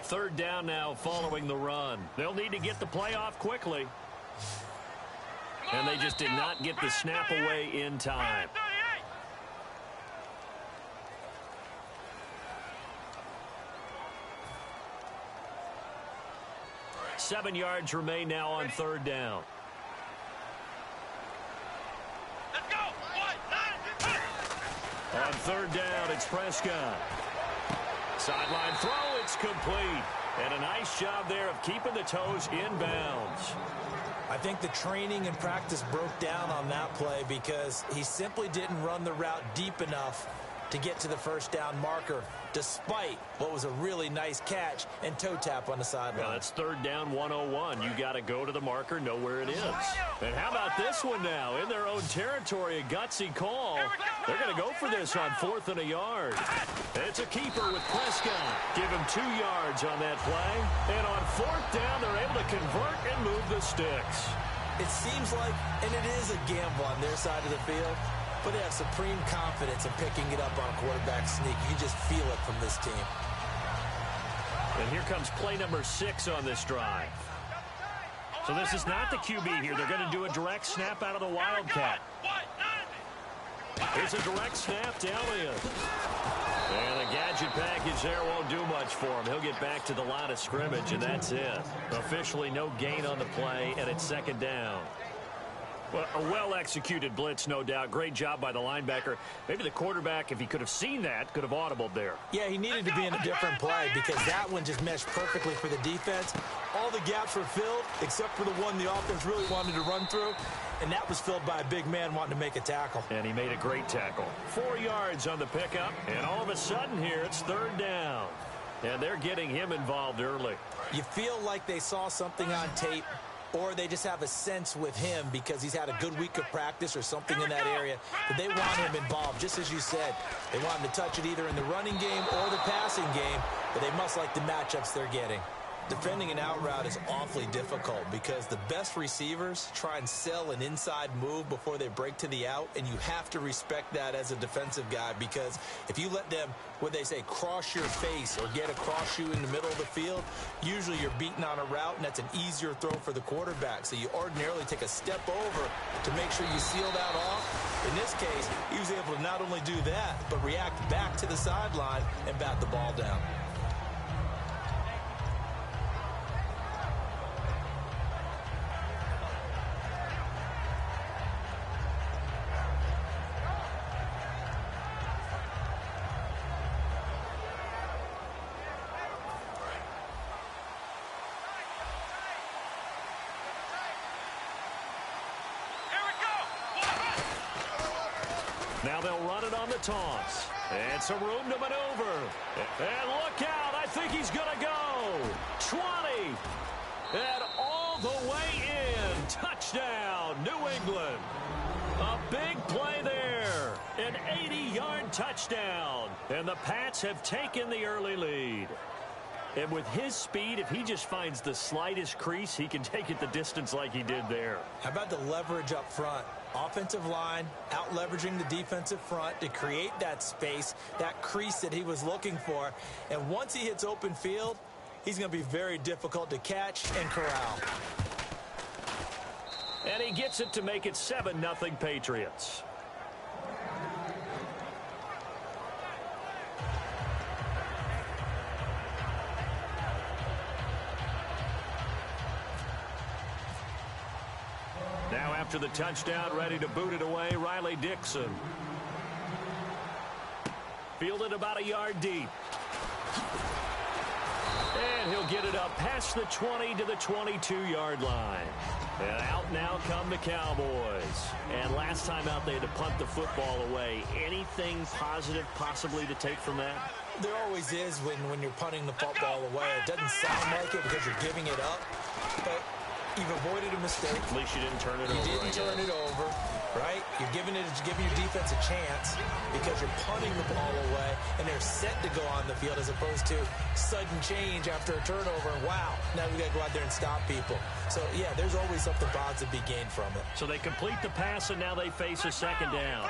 Third down now following the run. They'll need to get the play off quickly. And they just did not get the snap away in time. Seven yards remain now on third down. Let's go. On third down, it's Prescott. Sideline throw, it's complete. And a nice job there of keeping the toes in bounds. I think the training and practice broke down on that play because he simply didn't run the route deep enough to get to the first down marker, despite what was a really nice catch and toe tap on the sideline. Well, that's third down 101. You got to go to the marker, know where it is. And how about this one now? In their own territory, a gutsy call. They're going to go for this on 4th and a yard. It's a keeper with Prescott. Give him 2 yards on that play. And on 4th down, they're able to convert and move the sticks. It seems like, and it is a gamble on their side of the field, but they have supreme confidence in picking it up on a quarterback sneak. You can just feel it from this team. And here comes play number 6 on this drive. So this is not the QB here. They're going to do a direct snap out of the Wildcat. Here's a direct snap to Elliott. And the gadget package there won't do much for him. He'll get back to the line of scrimmage, and that's it. Officially no gain on the play, and it's second down. Well, a well-executed blitz, no doubt. Great job by the linebacker. Maybe the quarterback, if he could have seen that, could have audibled there. Yeah, he needed to be in a different play because that one just meshed perfectly for the defense. All the gaps were filled except for the one the offense really wanted to run through, and that was filled by a big man wanting to make a tackle. And he made a great tackle. 4 yards on the pickup, and all of a sudden here it's third down. And they're getting him involved early. You feel like they saw something on tape, or they just have a sense with him because he's had a good week of practice or something in that area that they want him involved. Just as you said, they want him to touch it either in the running game or the passing game, but they must like the matchups they're getting. Defending an out route is awfully difficult because the best receivers try and sell an inside move before they break to the out, and you have to respect that as a defensive guy because if you let them, what they say, cross your face or get across you in the middle of the field, usually you're beaten on a route, and that's an easier throw for the quarterback. So you ordinarily take a step over to make sure you seal that off. In this case, he was able to not only do that, but react back to the sideline and bat the ball down. Now they'll run it on the toss. And some room to maneuver. And look out. I think he's going to go. 20. And all the way in. Touchdown, New England. A big play there. An 80-yard touchdown. And the Pats have taken the early lead. And with his speed, if he just finds the slightest crease, he can take it the distance like he did there. How about the leverage up front? Offensive line out leveraging the defensive front to create that space, that crease that he was looking for. And once he hits open field, he's going to be very difficult to catch and corral. And he gets it to make it 7-0 Patriots. Now after the touchdown, ready to boot it away, Riley Dixon. Fielded about a yard deep. And he'll get it up past the 20 to the 22-yard line. And out now come the Cowboys. And last time out, they had to punt the football away. Anything positive possibly to take from that? There always is when you're punting the football away. It doesn't sound like it because you're giving it up. But you've avoided a mistake. At least you didn't turn it over. You didn't turn it over, right? You're giving your defense a chance because you're punting the ball away, and they're set to go on the field as opposed to sudden change after a turnover. And wow, now we got to go out there and stop people. So, yeah, there's always something positive to be gained from it. So they complete the pass, and now they face a second down.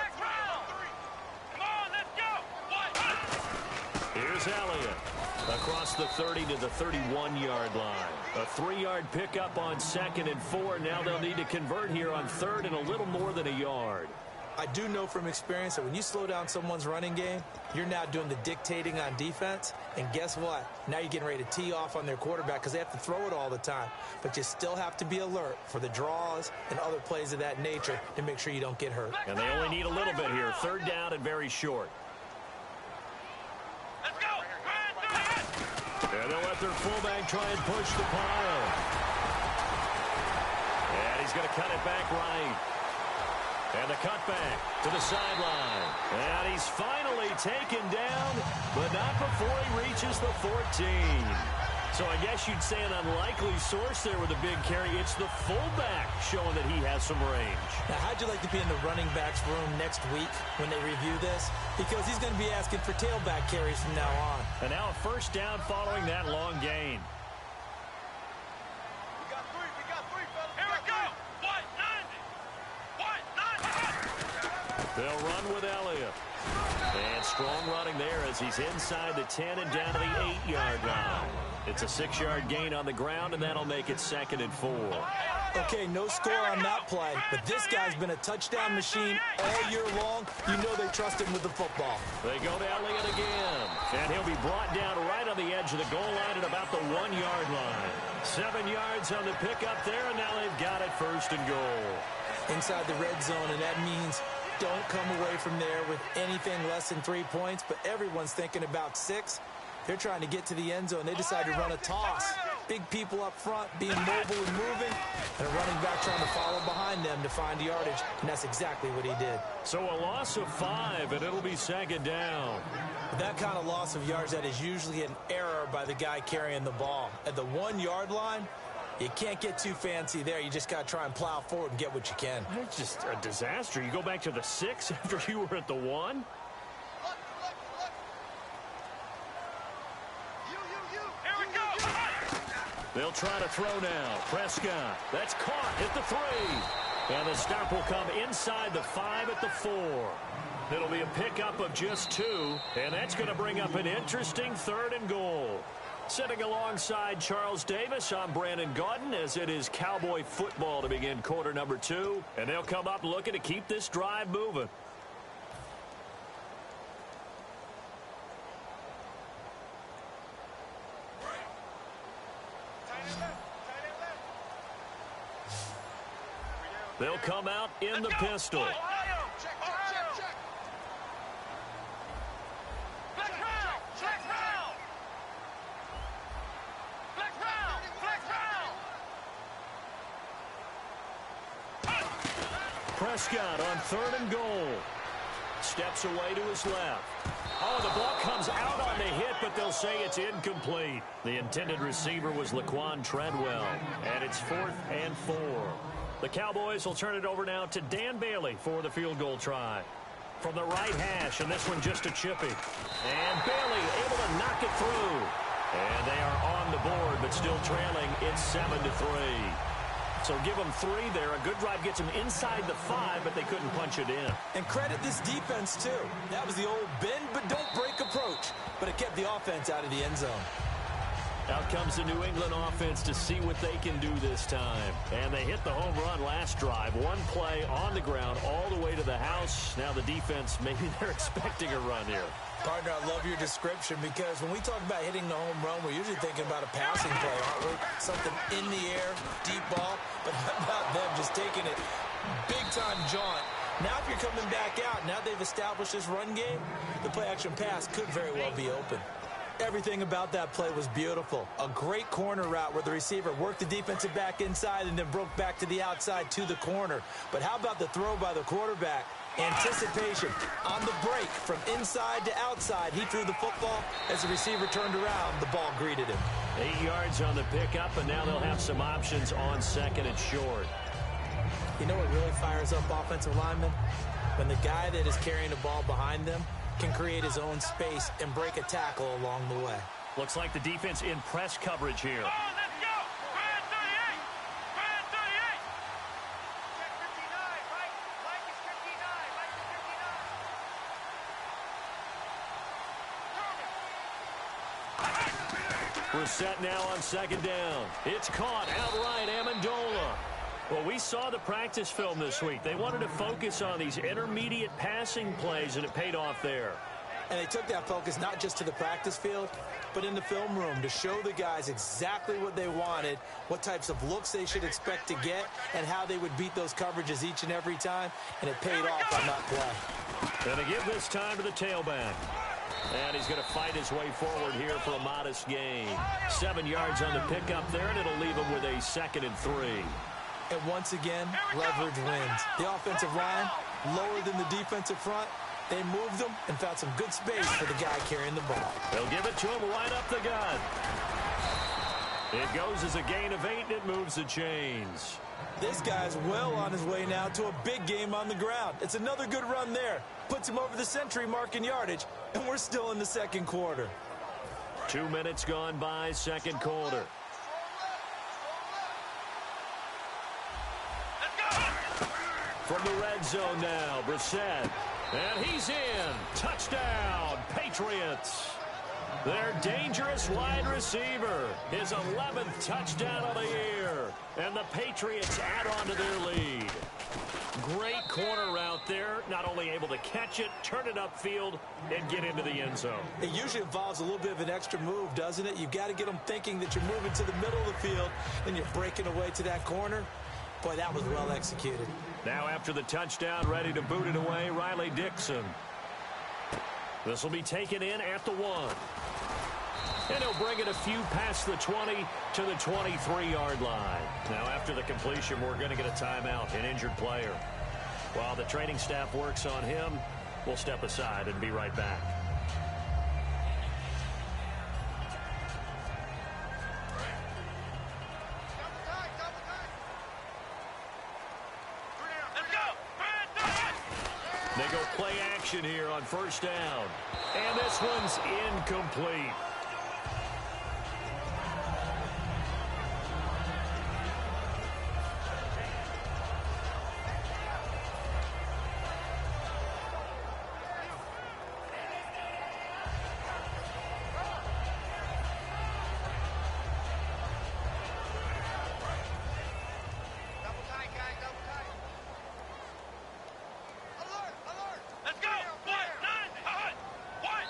Come on, let's go. Here's Elliott. Across the 30 to the 31-yard line. A 3-yard pickup on 2nd and 4. Now they'll need to convert here on 3rd and a little more than a yard. I do know from experience that when you slow down someone's running game, you're now doing the dictating on defense. And guess what? Now you're getting ready to tee off on their quarterback because they have to throw it all the time. But you still have to be alert for the draws and other plays of that nature to make sure you don't get hurt. And they only need a little bit here. 3rd down and very short. Let's go. And they'll let their fullback try and push the pile. And he's going to cut it back right. And the cutback to the sideline. And he's finally taken down, but not before he reaches the 14. So I guess you'd say an unlikely source there with a big carry. It's the fullback showing that he has some range. Now, how'd you like to be in the running backs room next week when they review this? Because he's going to be asking for tailback carries from now on. And now a 1st down following that long gain. We got three, fellas. Here we go. 190. They'll run with Elliott. And strong running there as he's inside the 10 and down to the 8-yard line. It's a 6-yard gain on the ground, and that'll make it 2nd and 4. Okay, no score on that play, but this guy's been a touchdown machine all year long. You know they trust him with the football. They go to Elliott again, and he'll be brought down right on the edge of the goal line at about the 1-yard line. 7 yards on the pickup there, and now they've got it 1st and goal. Inside the red zone, and that means don't come away from there with anything less than 3 points, but everyone's thinking about 6. They're trying to get to the end zone. They decide to run a toss. Big people up front being mobile and moving, and a running back trying to follow behind them to find yardage, and that's exactly what he did. So a loss of 5, and it'll be 2nd down. With that kind of loss of yards, that is usually an error by the guy carrying the ball. At the 1-yard line, you can't get too fancy there. You just got to try and plow forward and get what you can. It's just a disaster. You go back to the 6 after you were at the 1? They'll try to throw now. Prescott. That's caught at the 3. And the stop will come inside the 5 at the 4. It'll be a pickup of just 2. And that's going to bring up an interesting 3rd and goal. Sitting alongside Charles Davis, I'm Brandon Gaudin, as it is Cowboy football to begin quarter number 2. And they'll come up looking to keep this drive moving. They'll come out in the pistol. Prescott on 3rd and goal. Steps away to his left. Oh, the ball comes out on the hit, but they'll say it's incomplete. The intended receiver was Laquan Treadwell, and it's 4th and 4. The Cowboys will turn it over now to Dan Bailey for the field goal try. From the right hash, and this one just a chippy. And Bailey able to knock it through. And they are on the board, but still trailing. It's 7-3. So give them 3 there. A good drive gets them inside the 5, but they couldn't punch it in. And credit this defense, too. That was the old bend but don't break approach. But it kept the offense out of the end zone. Out comes the New England offense to see what they can do this time. And they hit the home run last drive. 1 play on the ground all the way to the house. Now the defense, maybe they're expecting a run here. Partner, I love your description because when we talk about hitting the home run, we're usually thinking about a passing play, aren't we? Something in the air, deep ball. But how about them just taking it big-time jaunt? Now if you're coming back out, now they've established this run game, the play-action pass could very well be open. Everything about that play was beautiful. A great corner route where the receiver worked the defensive back inside and then broke back to the outside to the corner. But how about the throw by the quarterback? Anticipation on the break from inside to outside. He threw the football. As the receiver turned around, the ball greeted him. 8 yards on the pickup, and now they'll have some options on 2nd and short. You know what really fires up offensive linemen? When the guy that is carrying the ball behind them can create his own space and break a tackle along the way. Looks like the defense in press coverage here. Oh, let's go! Brand 38! Brand 38! Check 59, Mike. Mike is 59. Mike is 59. Brissett now on second down. It's caught outright, Amendola. Well, we saw the practice film this week. They wanted to focus on these intermediate passing plays, and it paid off there. And they took that focus not just to the practice field, but in the film room to show the guys exactly what they wanted, what types of looks they should expect to get, and how they would beat those coverages each and every time, and it paid off on that play. Going to give this time to the tailback. And he's going to fight his way forward here for a modest gain. 7 yards on the pickup there, and it'll leave him with a 2nd and 3. And once again, leverage wins. The offensive line, lower than the defensive front, they moved them and found some good space for the guy carrying the ball. They'll give it to him right up the gut. It goes as a gain of 8, and it moves the chains. This guy's well on his way now to a big game on the ground. It's another good run there. Puts him over the century mark in yardage, and we're still in the second quarter. 2 minutes gone by, second quarter. From the red zone now, Brissett. And he's in. Touchdown, Patriots. Their dangerous wide receiver. His 11th touchdown of the year. And the Patriots add on to their lead. Great corner route there. Not only able to catch it, turn it upfield, and get into the end zone. It usually involves a little bit of an extra move, doesn't it? You've got to get them thinking that you're moving to the middle of the field, and you're breaking away to that corner. Boy, that was well executed. Now after the touchdown, ready to boot it away, Riley Dixon. This will be taken in at the 1. And he'll bring it a few past the 20 to the 23-yard line. Now after the completion, we're going to get a timeout, an injured player. While the training staff works on him, we'll step aside and be right back. They go play action here on first down. And this one's incomplete.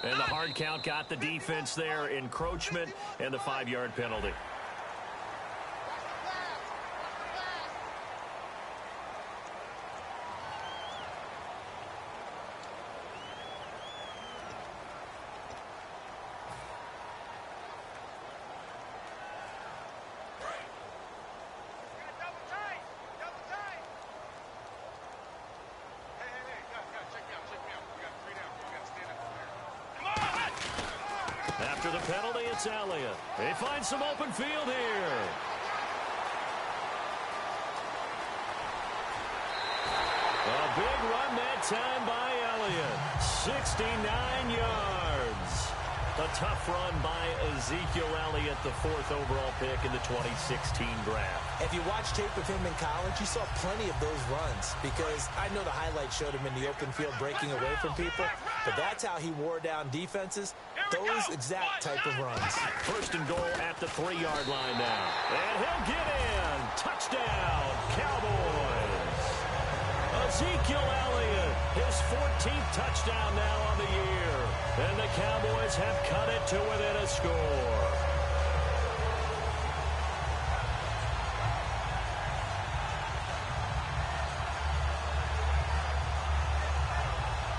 And the hard count got the defense there. Encroachment and the 5-yard penalty. After the penalty, it's Elliott. They find some open field here. A big run that time by Elliott. 69 yards. A tough run by Ezekiel Elliott, the 4th overall pick in the 2016 draft. If you watch tape of him in college, you saw plenty of those runs because I know the highlights showed him in the open field breaking away from people, but that's how he wore down defenses, those exact type of runs. First and goal at the 3-yard line now. And he'll get in. Touchdown, Cowboys. Ezekiel Elliott, his 14th touchdown now on the year. And the Cowboys have cut it to within a score.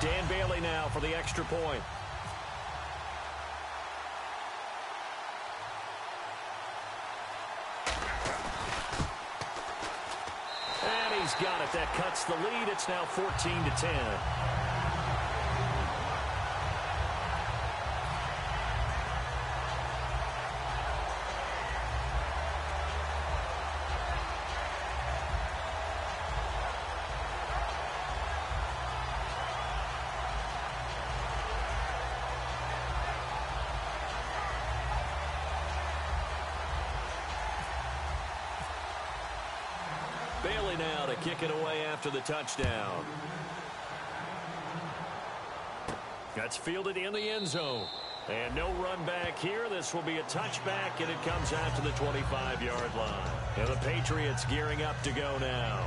Dan Bailey now for the extra point. And he's got it. That cuts the lead. It's now 14-10. Bailey now to kick it away after the touchdown. That's fielded in the end zone. And no run back here. This will be a touchback, and it comes out to the 25-yard line. And the Patriots gearing up to go now.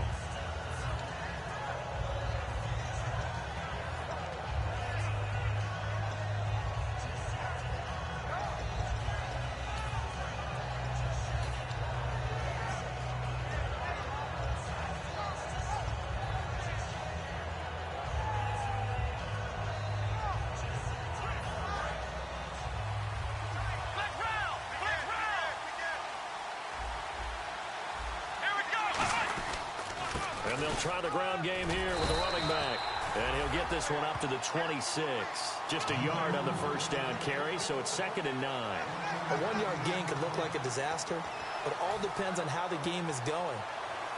And they'll try the ground game here with the running back. And he'll get this one up to the 26. Just a yard on the first down carry, so it's 2nd and 9. A 1-yard gain could look like a disaster, but it all depends on how the game is going.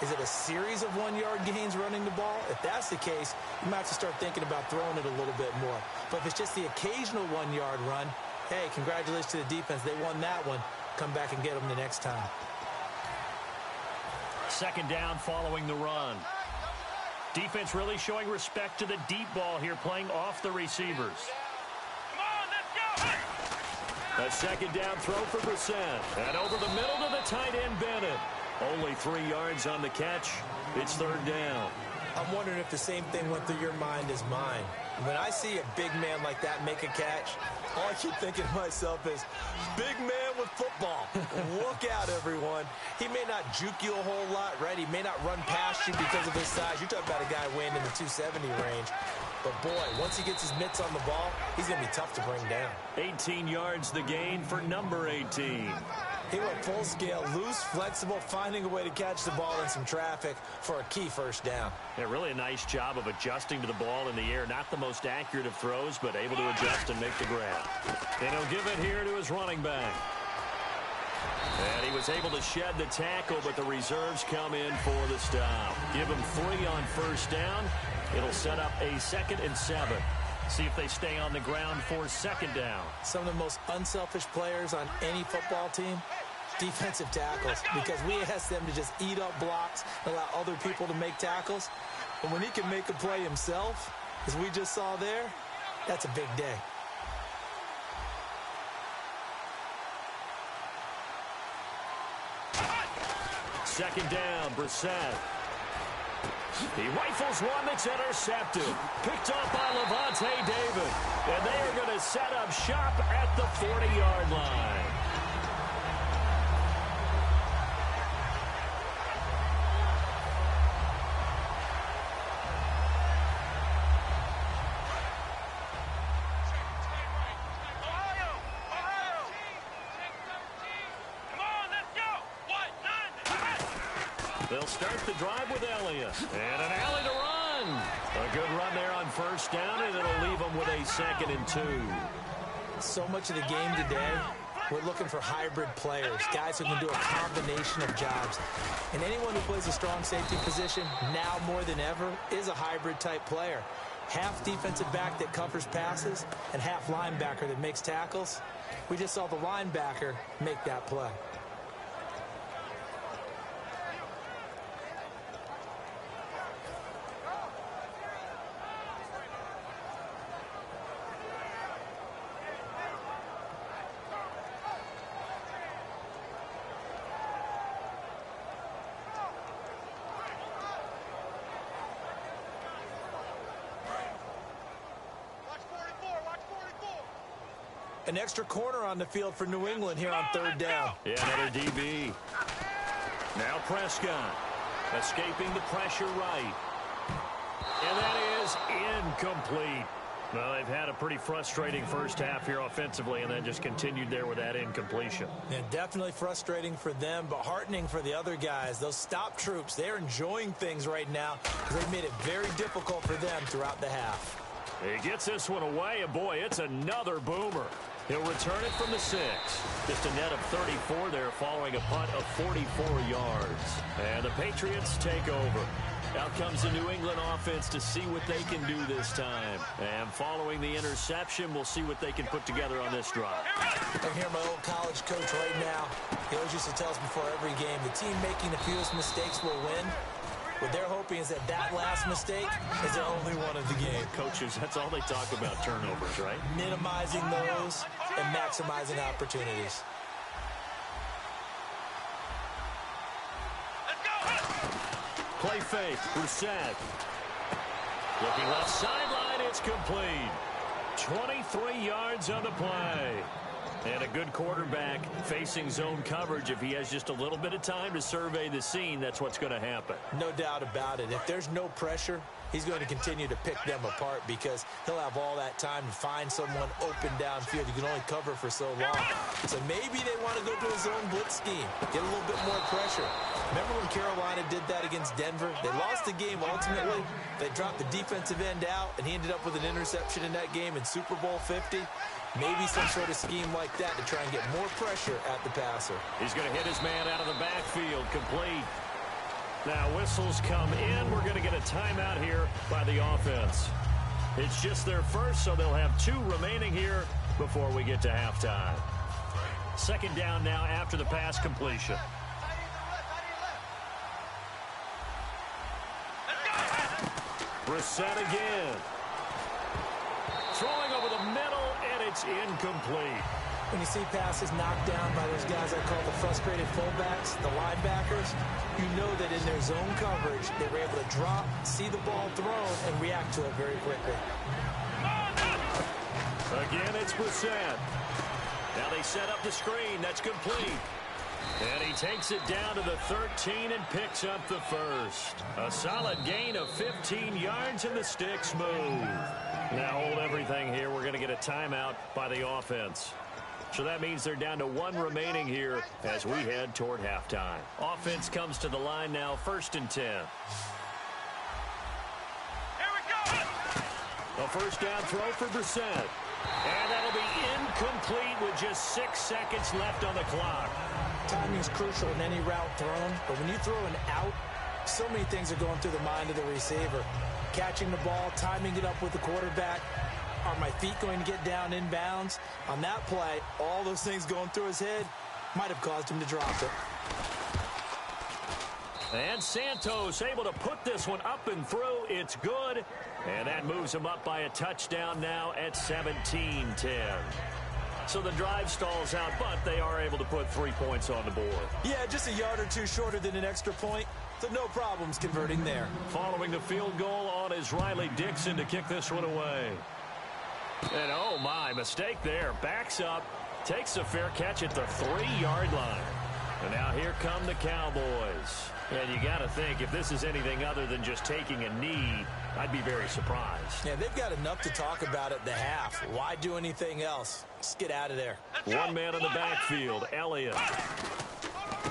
Is it a series of 1-yard gains running the ball? If that's the case, you might have to start thinking about throwing it a little bit more. But if it's just the occasional 1-yard run, hey, congratulations to the defense. They won that one. Come back and get them the next time. 2nd down following the run. Defense really showing respect to the deep ball here, playing off the receivers. Come on, let's go! A 2nd down throw for Brissett. And over the middle to the tight end, Bennett. Only 3 yards on the catch. It's 3rd down. I'm wondering if the same thing went through your mind as mine. When I see a big man like that make a catch, all I keep thinking to myself is, big man with football. Look out, everyone. He may not juke you a whole lot, right? He may not run past you because of his size. You're talking about a guy weighing in the 270 range. But, boy, once he gets his mitts on the ball, he's going to be tough to bring down. 18 yards the gain for number 18. He went full scale, loose, flexible, finding a way to catch the ball in some traffic for a key first down. Yeah, really a nice job of adjusting to the ball in the air. Not the most accurate of throws, but able to adjust and make the grab. And he'll give it here to his running back. And he was able to shed the tackle, but the reserves come in for the stop. Give him 3 on first down. It'll set up a 2nd and 7. See if they stay on the ground for 2nd down. Some of the most unselfish players on any football team, defensive tackles, because we ask them to just eat up blocks and allow other people to make tackles. But when he can make a play himself, as we just saw there, that's a big day. Second down, Brissett. He rifles one that's intercepted. Picked up by Levante David. And they are going to set up shop at the 40-yard line. They'll start the drive with Elliott. And an alley to run. A good run there on first down, and it'll leave them with a 2nd and 2. So much of the game today, we're looking for hybrid players, guys who can do a combination of jobs. And anyone who plays a strong safety position, now more than ever, is a hybrid-type player. Half defensive back that covers passes and half linebacker that makes tackles. We just saw the linebacker make that play. An extra corner on the field for New England here on 3rd down. Yeah, another DB. Now Prescott escaping the pressure right. And that is incomplete. Well, they've had a pretty frustrating first half here offensively and then just continued there with that incompletion. Yeah, definitely frustrating for them, but heartening for the other guys. Those stop troops, they're enjoying things right now because they've made it very difficult for them throughout the half. He gets this one away, and boy, it's another boomer. He'll return it from the 6. Just a net of 34 there following a punt of 44 yards. And the Patriots take over. Out comes the New England offense to see what they can do this time. And following the interception, we'll see what they can put together on this drive. I hear my old college coach right now. He always used to tell us before every game, the team making the fewest mistakes will win. What they're hoping is that that last mistake is their only one of the game. Coaches, that's all they talk about, turnovers, right? Minimizing those and maximizing opportunities. Play fake, Brissett. Looking left sideline, it's complete. 23 yards on the play. And a good quarterback facing zone coverage. If he has just a little bit of time to survey the scene, that's what's going to happen. No doubt about it. If there's no pressure, he's going to continue to pick them apart because he'll have all that time to find someone open downfield. You can only cover for so long. So maybe they want to go to a zone blitz scheme, get a little bit more pressure. Remember when Carolina did that against Denver? They lost the game ultimately. They dropped the defensive end out, and he ended up with an interception in that game in Super Bowl 50. Maybe some sort of scheme like that to try and get more pressure at the passer. He's going to hit his man out of the backfield, complete. Now whistles come in. We're going to get a timeout here by the offense. It's just their first, so they'll have 2 remaining here before we get to halftime. Second down now after the pass completion. Brissett again. Throwing over the middle, and it's incomplete. When you see passes knocked down by those guys I call the frustrated fullbacks, the linebackers, you know that in their zone coverage, they were able to drop, see the ball thrown, and react to it very quickly. Again, it's Brissett. Now they set up the screen. That's complete. And he takes it down to the 13 and picks up the first. A solid gain of 15 yards, and the sticks move. Now hold everything here. We're going to get a timeout by the offense. So that means they're down to 1 remaining here as we head toward halftime. Offense comes to the line now, 1st and 10. Here we go. A first down throw for Brissett. And that'll be incomplete with just 6 seconds left on the clock. Timing is crucial in any route thrown, but when you throw an out, so many things are going through the mind of the receiver. Catching the ball, timing it up with the quarterback. Are my feet going to get down inbounds? On that play, all those things going through his head might have caused him to drop it. And Santos able to put this one up and through. It's good. And that moves him up by a touchdown now at 17-10. So the drive stalls out, but they are able to put 3 points on the board. Yeah, just a yard or 2 shorter than an extra point. So no problems converting there. Following the field goal on is Riley Dixon to kick this one away. And oh my, mistake there. Backs up, takes a fair catch at the 3-yard line. And now here come the Cowboys. And you got to think, if this is anything other than just taking a knee, I'd be very surprised. Yeah, they've got enough to talk about at the half. Why do anything else? Just get out of there. 1 man in the backfield, Elliott.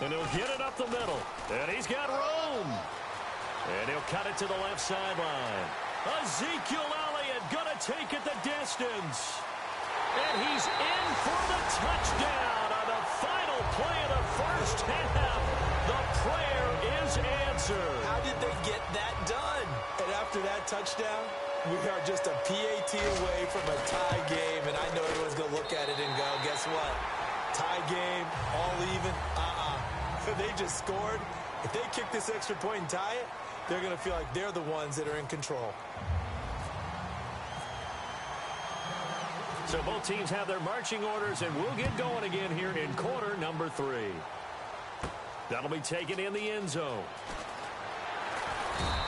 And he'll get it up the middle. And he's got room. And he'll cut it to the left sideline. Ezekiel Elliott going to take it the distance. And he's in for the touchdown on the final play of the first half. The prayer is answered. How did they get that done? And after that touchdown, we are just a PAT away from a tie game. And I know everyone's going to look at it and go, guess what? Tie game, all even? They just scored. If they kick this extra point and tie it, they're going to feel like they're the ones that are in control. So both teams have their marching orders, and we'll get going again here in quarter number 3. That'll be taken in the end zone.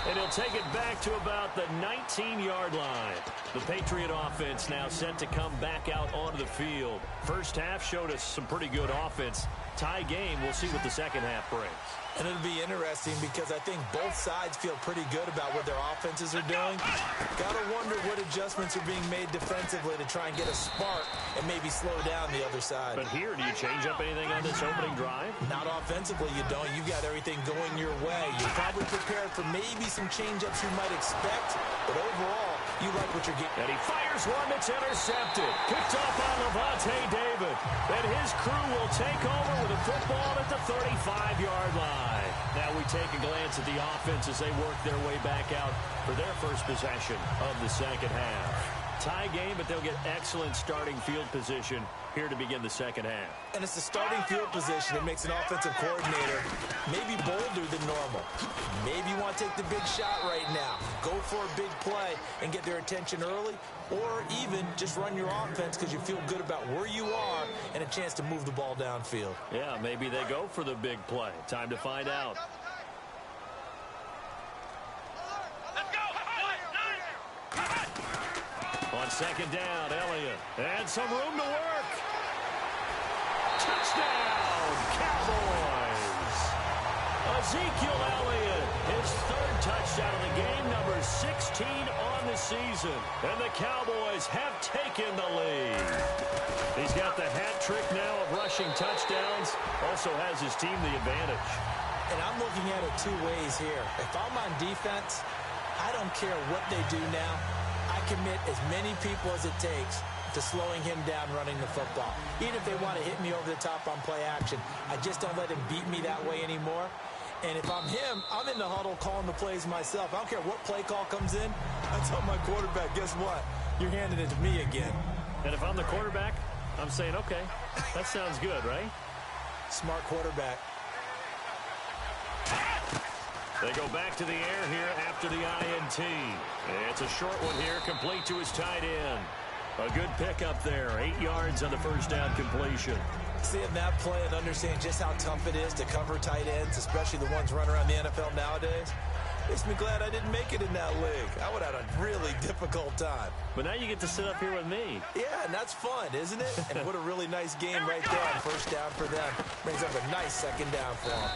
And he'll take it back to about the 19-yard line. The Patriot offense now set to come back out onto the field. First half showed us some pretty good offense. Tie game, we'll see what the second half brings. And it'll be interesting because I think both sides feel pretty good about what their offenses are doing. Got to wonder what adjustments are being made defensively to try and get a spark and maybe slow down the other side. But here, do you change up anything on this opening drive? Not offensively, you don't. You've got everything going your way. You're probably prepared for maybe some change-ups you might expect, but overall, you like what you're getting. And he fires one that's intercepted. Picked off by Levante David. And his crew will take over with a football at the 35-yard line. Now we take a glance at the offense as they work their way back out for their first possession of the second half. Tie game, but they'll get excellent starting field position here to begin the second half. And it's the starting field position that makes an offensive coordinator maybe bolder than normal. Maybe you want to take the big shot right now. Go for a big play and get their attention early, or even just run your offense because you feel good about where you are and a chance to move the ball downfield. Yeah, maybe they go for the big play. Time to find out. On second down, Elliott. And some room to work. Touchdown, Cowboys. Ezekiel Elliott, his third touchdown of the game, number 16 on the season. And the Cowboys have taken the lead. He's got the hat trick now of rushing touchdowns. Also has his team the advantage. And I'm looking at it two ways here. If I'm on defense, I don't care what they do now. I commit as many people as it takes to slowing him down running the football. Even if they want to hit me over the top on play action, I just don't let him beat me that way anymore. And if I'm him, I'm in the huddle calling the plays myself. I don't care what play call comes in. I tell my quarterback, guess what? You're handing it to me again. And if I'm the quarterback, I'm saying, okay, that sounds good, right? Smart quarterback. They go back to the air here after the INT. It's a short one here, complete to his tight end. A good pickup there, 8 yards on the first down completion. Seeing that play and understanding just how tough it is to cover tight ends, especially the ones running around the NFL nowadays, makes me glad I didn't make it in that league. I would have had a really difficult time. But now you get to sit up here with me. Yeah, and that's fun, isn't it? And what a really nice game right there on first down for them. Brings up a nice second down for them.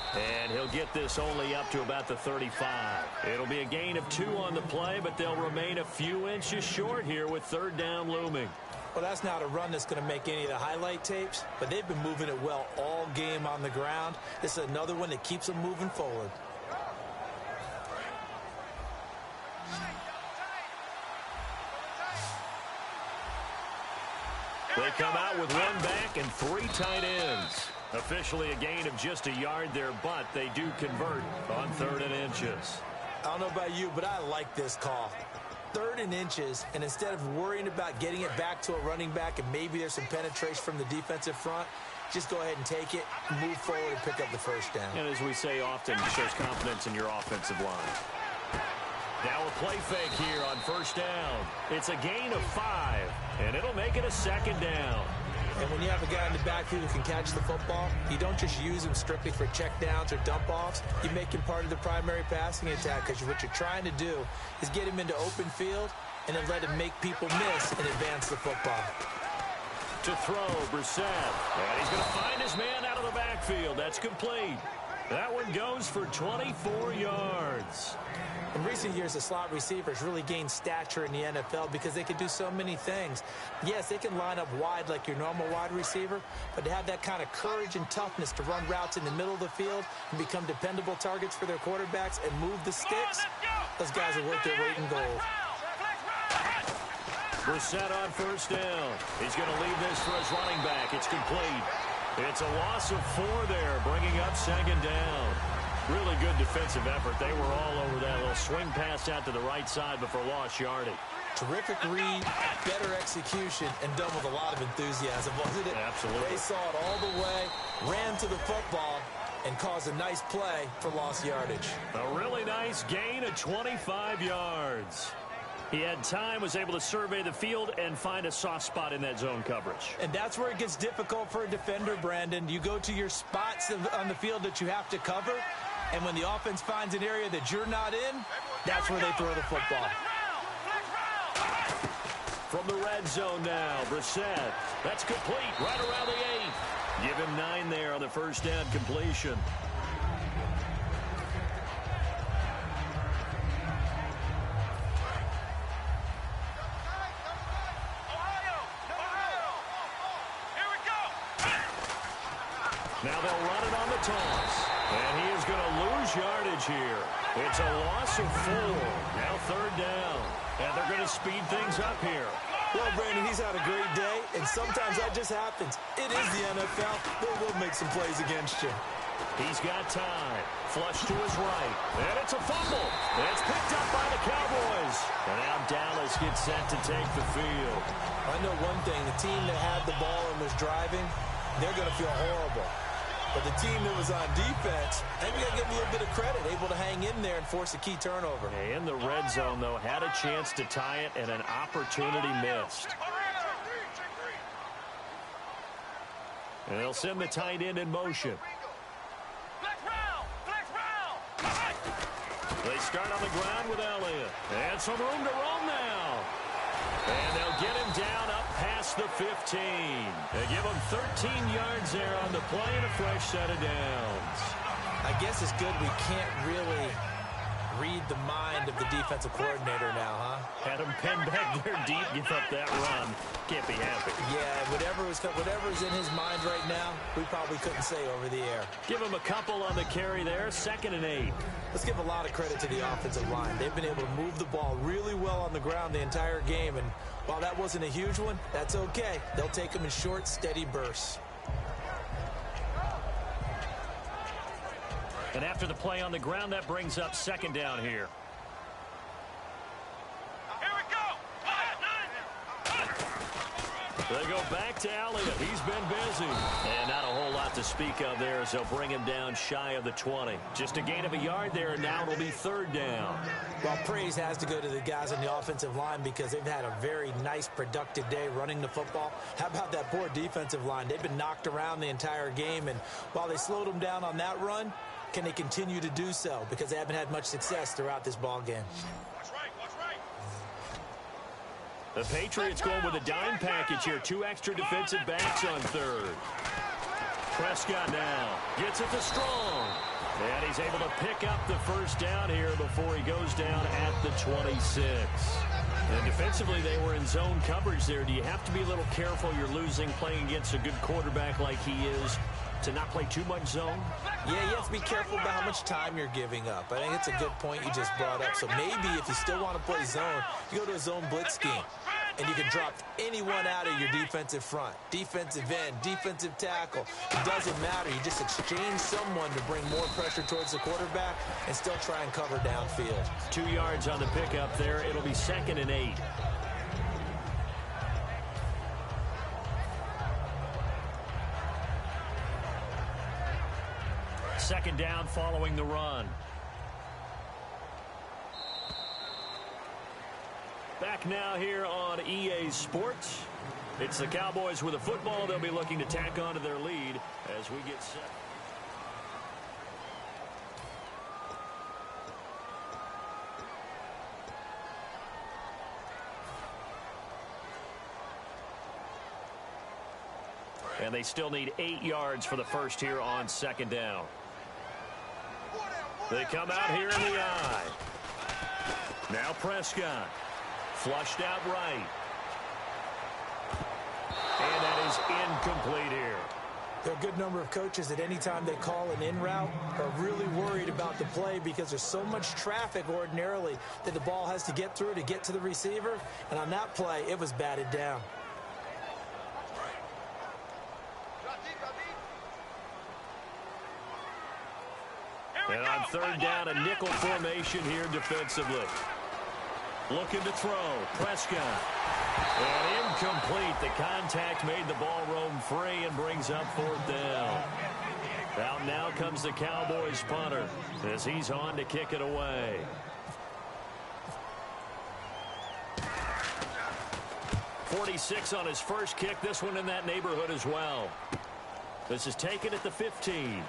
And he'll get this only up to about the 35. It'll be a gain of 2 on the play, but they'll remain a few inches short here with third down looming. Well, that's not a run that's going to make any of the highlight tapes, but they've been moving it well all game on the ground. This is another one that keeps them moving forward. They come out with 1 back and 3 tight ends. Officially a gain of just a yard there, but they do convert on 3rd and inches. I don't know about you, but I like this call. 3rd and inches, and instead of worrying about getting it back to a running back and maybe there's some penetration from the defensive front, just go ahead and take it, move forward, and pick up the first down. And as we say often, it shows confidence in your offensive line. Now a play fake here on first down. It's a gain of 5, and it'll make it a second down. And when you have a guy in the backfield who can catch the football, you don't just use him strictly for checkdowns or dump-offs. You make him part of the primary passing attack because what you're trying to do is get him into open field and then let him make people miss and advance the football. To throw, Brissett. And he's going to find his man out of the backfield. That's complete. That one goes for 24 yards. In recent years, the slot receivers really gained stature in the NFL because they can do so many things. Yes, they can line up wide like your normal wide receiver, but to have that kind of courage and toughness to run routes in the middle of the field and become dependable targets for their quarterbacks and move the sticks, those guys are worth their weight in gold. Brissett on first down. He's going to leave this for his running back. It's complete. It's a loss of 4 there, bringing up second down. Really good defensive effort. They were all over that little swing pass out to the right side before lost yardage. Terrific read, better execution, and done with a lot of enthusiasm, wasn't it? Absolutely. They saw it all the way, ran to the football, and caused a nice play for lost yardage. A really nice gain of 25 yards. He had time, was able to survey the field and find a soft spot in that zone coverage. And that's where it gets difficult for a defender, Brandon. You go to your spots on the field that you have to cover, and when the offense finds an area that you're not in, that's where they throw the football. From the red zone now, Brissett. That's complete, right around the 8. Give him 9 there on the first down completion. Now they'll run it on the toss. And he is going to lose yardage here. It's a loss of 4. Now 3rd down. And they're going to speed things up here. Well, Brandon, he's had a great day, and sometimes that just happens. It is the NFL. They will make some plays against you. He's got time. Flush to his right. And it's a fumble. And it's picked up by the Cowboys. And now Dallas gets set to take the field. I know one thing. The team that had the ball and was driving, they're going to feel horrible. But the team that was on defense, I think we got to give them a little bit of credit, able to hang in there and force a key turnover. In the red zone, though, had a chance to tie it and an opportunity missed. And they'll send the tight end in motion. They start on the ground with Elliott. And some room to roam now. And they'll get him down up past the 15. They give him 13 yards there on the play and a fresh set of downs. I guess it's good we can't really read the mind of the defensive coordinator now, huh? Had him pinned back there deep, give up that run. Can't be happy. Yeah, whatever's in his mind right now, we probably couldn't say over the air. Give him a couple on the carry there, 2nd and 8. Let's give a lot of credit to the offensive line. They've been able to move the ball really well on the ground the entire game, and while that wasn't a huge one, that's okay. They'll take them in short, steady bursts. And after the play on the ground, that brings up 2nd down here. Here we go. They go back to Elliott. He's been busy. And not a whole lot to speak of there as they'll bring him down shy of the 20. Just a gain of a yard there, and now it'll be 3rd down. Well, praise has to go to the guys on the offensive line because they've had a very nice, productive day running the football. How about that poor defensive line? They've been knocked around the entire game, and while they slowed them down on that run, can they continue to do so? Because they haven't had much success throughout this ball game. Watch right, watch right. The Patriots going with a dime package here. 2 extra defensive backs on 3rd. Prescott now gets it to Strong. And he's able to pick up the 1st down here before he goes down at the 26. And defensively, they were in zone coverage there. Do you have to be a little careful? You're losing playing against a good quarterback like he is to not play too much zone? Yeah, you have to be careful about how much time you're giving up. I think it's a good point you just brought up. So maybe if you still want to play zone, you go to a zone blitz scheme. And you can drop anyone out of your defensive front. Defensive end, defensive tackle. It doesn't matter. You just exchange someone to bring more pressure towards the quarterback and still try and cover downfield. 2 yards on the pickup there. It'll be 2nd and 8. Second down following the run. Back now here on EA Sports. It's the Cowboys with a football. They'll be looking to tack on to their lead as we get set. And they still need 8 yards for the first here on 2nd down. They come out here in the eye. Now Prescott. Flushed out right. And that is incomplete here. There are a good number of coaches that any time they call an in route are really worried about the play because there's so much traffic ordinarily that the ball has to get through to get to the receiver. And on that play, it was batted down. And on 3rd down, a nickel formation here defensively. Looking to throw. Prescott. And incomplete. The contact made the ball roam free and brings up 4th down. Out now comes the Cowboys punter as he's on to kick it away. .46 on his first kick. This one in that neighborhood as well. This is taken at the 15.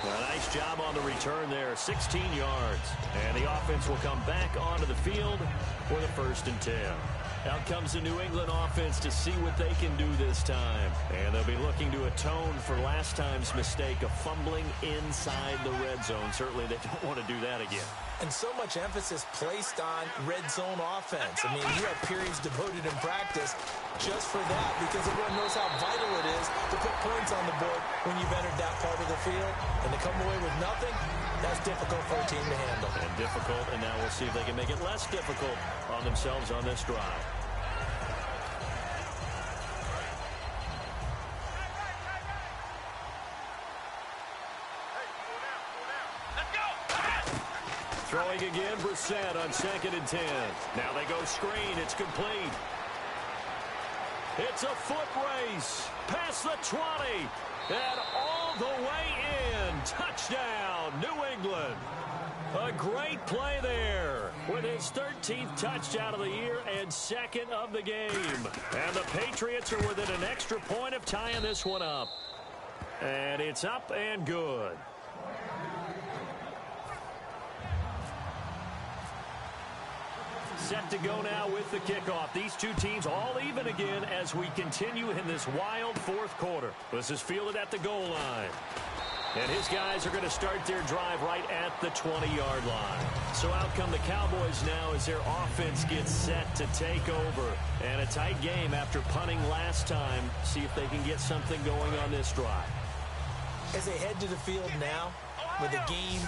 A nice job on the return there, 16 yards. And the offense will come back onto the field for the 1st and 10. Out comes the New England offense to see what they can do this time. And they'll be looking to atone for last time's mistake of fumbling inside the red zone. Certainly they don't want to do that again. And so much emphasis placed on red zone offense. I mean, you have periods devoted in practice just for that because everyone knows how vital it is to put points on the board when you've entered that part of the field. And to come away with nothing, that's difficult for a team to handle. And difficult, and now we'll see if they can make it less difficult on themselves on this drive. Throwing again, Brissett on 2nd and 10. Now they go screen. It's complete. It's a foot race. Past the 20. And all the way in. Touchdown, New England. A great play there with his 13th touchdown of the year and 2nd of the game. And the Patriots are within an extra point of tying this one up. And it's up and good. Set to go now with the kickoff. These two teams all even again as we continue in this wild 4th quarter. This is fielded at the goal line. And his guys are going to start their drive right at the 20-yard line. So out come the Cowboys now as their offense gets set to take over. And a tight game after punting last time. See if they can get something going on this drive. As they head to the field now, with the game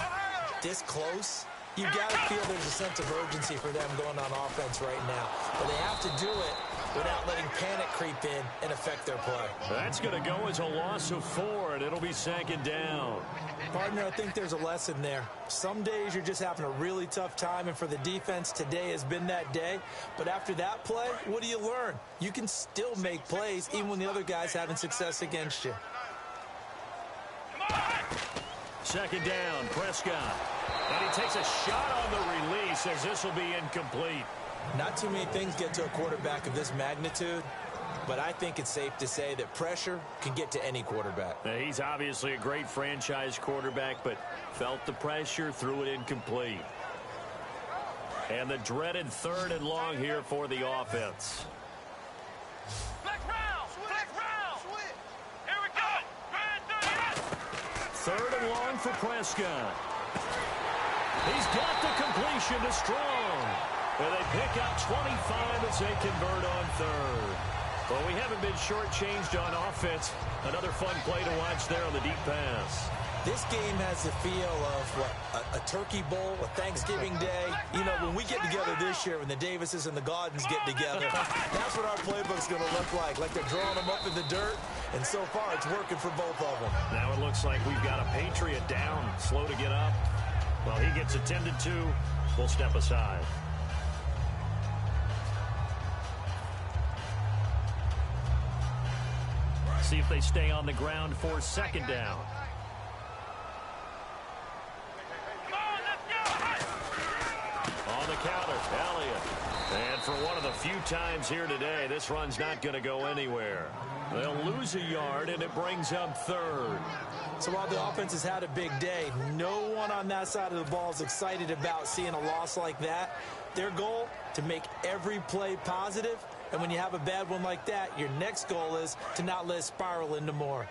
this close, you've got to feel there's a sense of urgency for them going on offense right now. But they have to do it without letting panic creep in and affect their play. That's going to go as a loss of 4, and it'll be 2nd down. Partner, I think there's a lesson there. Some days you're just having a really tough time, and for the defense, today has been that day. But after that play, what do you learn? You can still make plays even when the other guy's having success against you. 2nd down, Prescott. And he takes a shot on the release as this will be incomplete. Not too many things get to a quarterback of this magnitude, but I think it's safe to say that pressure can get to any quarterback. Now, he's obviously a great franchise quarterback, but felt the pressure, threw it incomplete. And the dreaded 3rd and long here for the offense. Black round! Black round! Here we go! 3rd and long for Prescott. He's got the completion to Strong. And they pick out 25 as they convert on 3rd. Well, we haven't been shortchanged on offense. Another fun play to watch there on the deep pass. This game has the feel of, what, a turkey bowl, a Thanksgiving day. You know, when we get together this year, when the Davises and the Gaudens get together, that's what our playbook's going to look like they're drawing them up in the dirt. And so far, it's working for both of them. Now it looks like we've got a Patriot down, slow to get up. Well, he gets attended to. We'll step aside. See if they stay on the ground for 2nd down. On the counter, Elliott. And for one of the few times here today, this run's not going to go anywhere. They'll lose a yard, and it brings up 3rd. So while the offense has had a big day, no one on that side of the ball is excited about seeing a loss like that. Their goal, to make every play positive. And when you have a bad one like that, your next goal is to not let it spiral into more.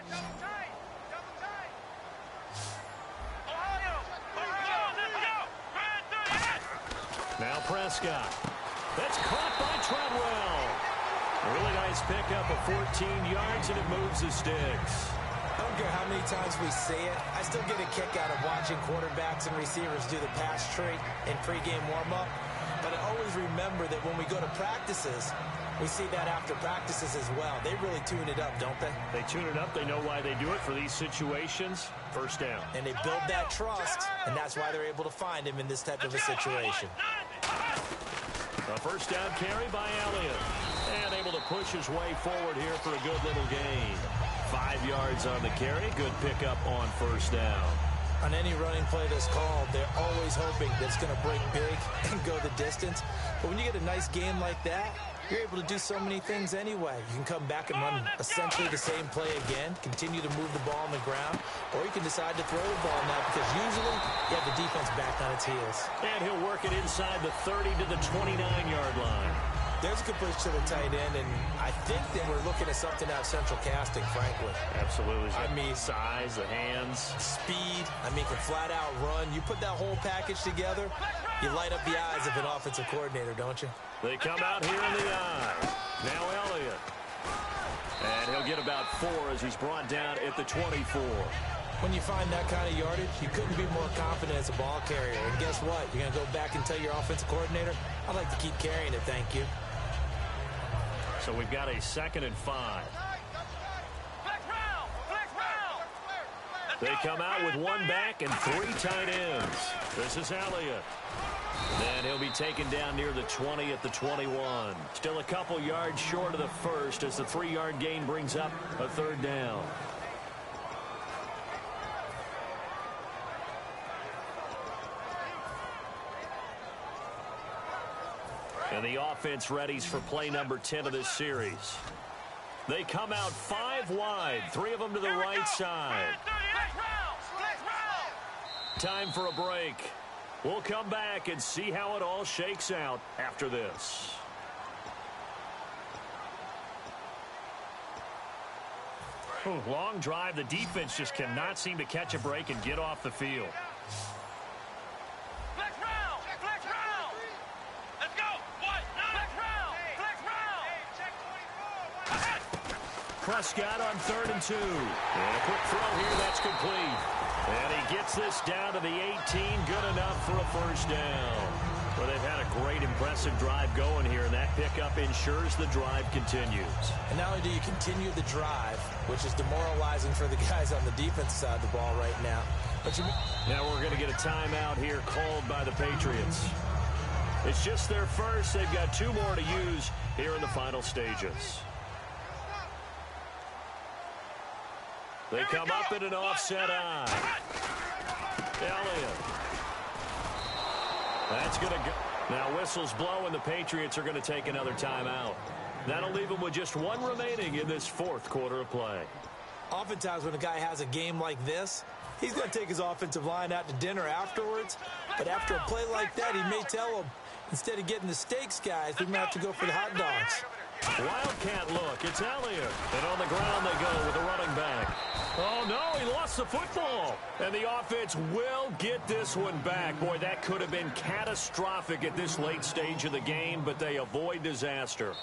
Now Prescott. That's caught by Treadwell. A really nice pickup of 14 yards, and it moves the sticks. I don't care how many times we see it. I still get a kick out of watching quarterbacks and receivers do the pass tree in pregame warm-up. But I always remember that when we go to practices, we see that after practices as well. They really tune it up, don't they? They tune it up. They know why they do it for these situations. 1st down. And they build that trust, and that's why they're able to find him in this type of a situation. A 1st down carry by Elliott. And able to push his way forward here for a good little gain. 5 yards on the carry. Good pickup on 1st down. On any running play that's called, they're always hoping that it's going to break big and go the distance. But when you get a nice game like that, you're able to do so many things anyway. You can come back and run essentially the same play again, continue to move the ball on the ground, or you can decide to throw the ball now because usually you have the defense back on its heels. And he'll work it inside the 30 to the 29-yard line. There's a good push to the tight end, and I think that we're looking at something out of central casting, frankly. Absolutely. I mean, size, the hands. Speed. I mean, can flat out run. You put that whole package together, you light up the eyes of an offensive coordinator, don't you? They come out here in the eye. Now Elliott. And he'll get about 4 as he's brought down at the 24. When you find that kind of yardage, you couldn't be more confident as a ball carrier. And guess what? You're going to go back and tell your offensive coordinator, I'd like to keep carrying it, thank you. So we've got a 2nd and 5. They come out with one back and 3 tight ends. This is Elliott. And he'll be taken down near the 20 at the 21. Still a couple yards short of the first as the 3-yard gain brings up a 3rd down. And the offense readies for play number 10 of this series. They come out 5 wide, 3 of them to the right side. Time for a break. We'll come back and see how it all shakes out after this. Ooh, long drive. The defense just cannot seem to catch a break and get off the field. Prescott on 3rd and 2. And a quick throw here, that's complete. And he gets this down to the 18, good enough for a 1st down. Well, they've had a great, impressive drive going here, and that pickup ensures the drive continues. And not only do you continue the drive, which is demoralizing for the guys on the defense side of the ball right now, but now we're going to get a timeout here called by the Patriots. It's just their first. They've got 2 more to use here in the final stages. They come up in an offset eye. Elliott. That's going to go. Now whistles blow, and the Patriots are going to take another timeout. That'll leave them with just 1 remaining in this 4th quarter of play. Oftentimes when a guy has a game like this, he's going to take his offensive line out to dinner afterwards. But after a play like that, he may tell them, instead of getting the steaks, guys, we might have to go for the hot dogs. Wildcat look. It's Elliott. And on the ground they go with the running back. Oh, no, he lost the football. And the offense will get this one back. Boy, that could have been catastrophic at this late stage of the game, but they avoid disaster.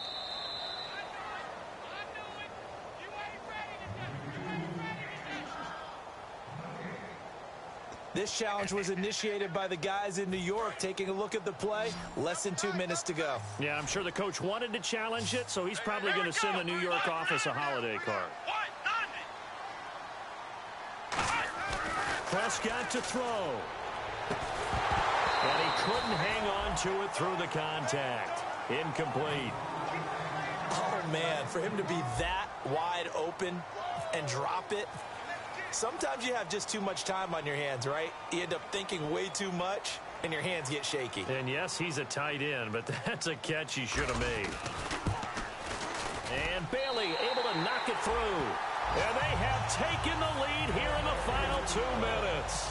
This challenge was initiated by the guys in New York. Taking a look at the play, less than 2 minutes to go. Yeah, I'm sure the coach wanted to challenge it, so he's probably going to send the New York office a holiday card. Prescott to throw. And he couldn't hang on to it through the contact. Incomplete. Oh, man, for him to be that wide open and drop it. Sometimes you have just too much time on your hands, right? You end up thinking way too much, and your hands get shaky. And, yes, he's a tight end, but that's a catch he should have made. And Bailey able to knock it through. And they have taken the lead here in the final 2 minutes.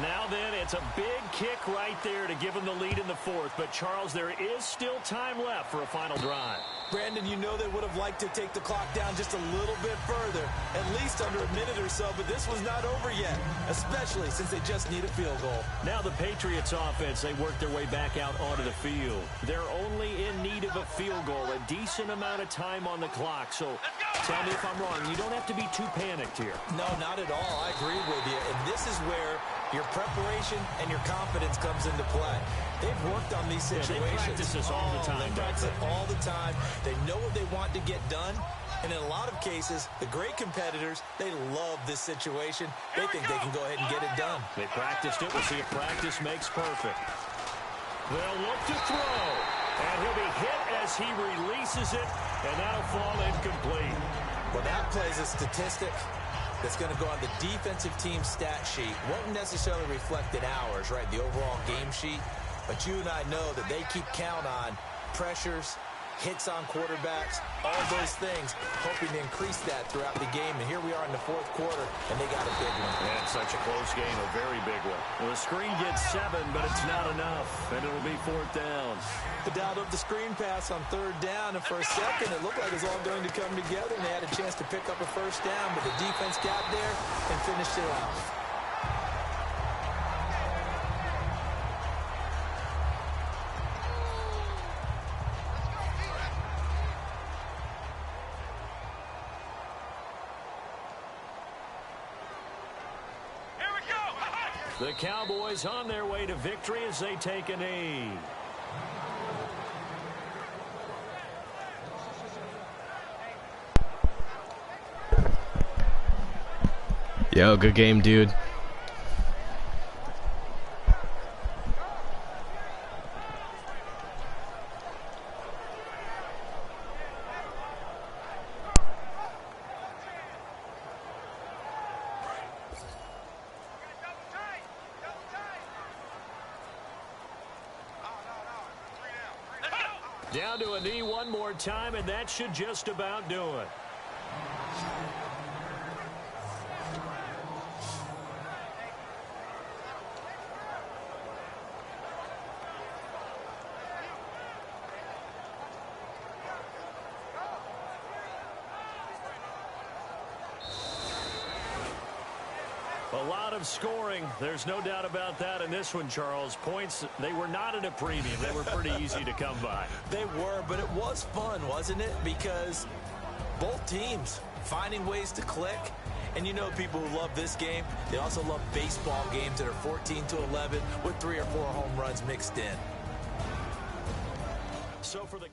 Now then, it's a big kick right there to give them the lead in the 4th. But, Charles, there is still time left for a final drive. Brandon, you know they would have liked to take the clock down just a little bit further, at least under a minute or so, but this was not over yet, especially since they just need a field goal. Now the Patriots offense, they work their way back out onto the field. They're only in need of a field goal, a decent amount of time on the clock. So tell me if I'm wrong, you don't have to be too panicked here. No, not at all. I agree with you, and this is where your preparation and your confidence comes into play. They've worked on these situations. They practice this all the time. They practice it all the time. They know what they want to get done. And in a lot of cases, the great competitors, they love this situation. They think they can go ahead and get it done. They practiced it. We'll see if practice makes perfect. They'll look to throw. And he'll be hit as he releases it. And that'll fall incomplete. Well, that plays a statistic that's going to go on the defensive team stat sheet. Won't necessarily reflect in ours, right, the overall game sheet. But you and I know that they keep count on pressures, hits on quarterbacks, all those things, hoping to increase that throughout the game. And here we are in the 4th quarter, and they got a big one. And such a close game, a very big one. Well, the screen gets 7, but it's not enough, and it'll be 4th down. They dialed up the screen pass on 3rd down, and for a second, it looked like it was all going to come together, and they had a chance to pick up a 1st down, but the defense got there and finished it off. The Cowboys on their way to victory as they take a knee. Yo, good game, dude. Down to a knee one more time, and that should just about do it. A lot of scoring. There's no doubt about that in this one, Charles. Points, they were not at a premium. They were pretty easy to come by. They were, but it was fun, wasn't it? Because both teams finding ways to click. And you know people who love this game, they also love baseball games that are 14-11 with 3 or 4 home runs mixed in. So for the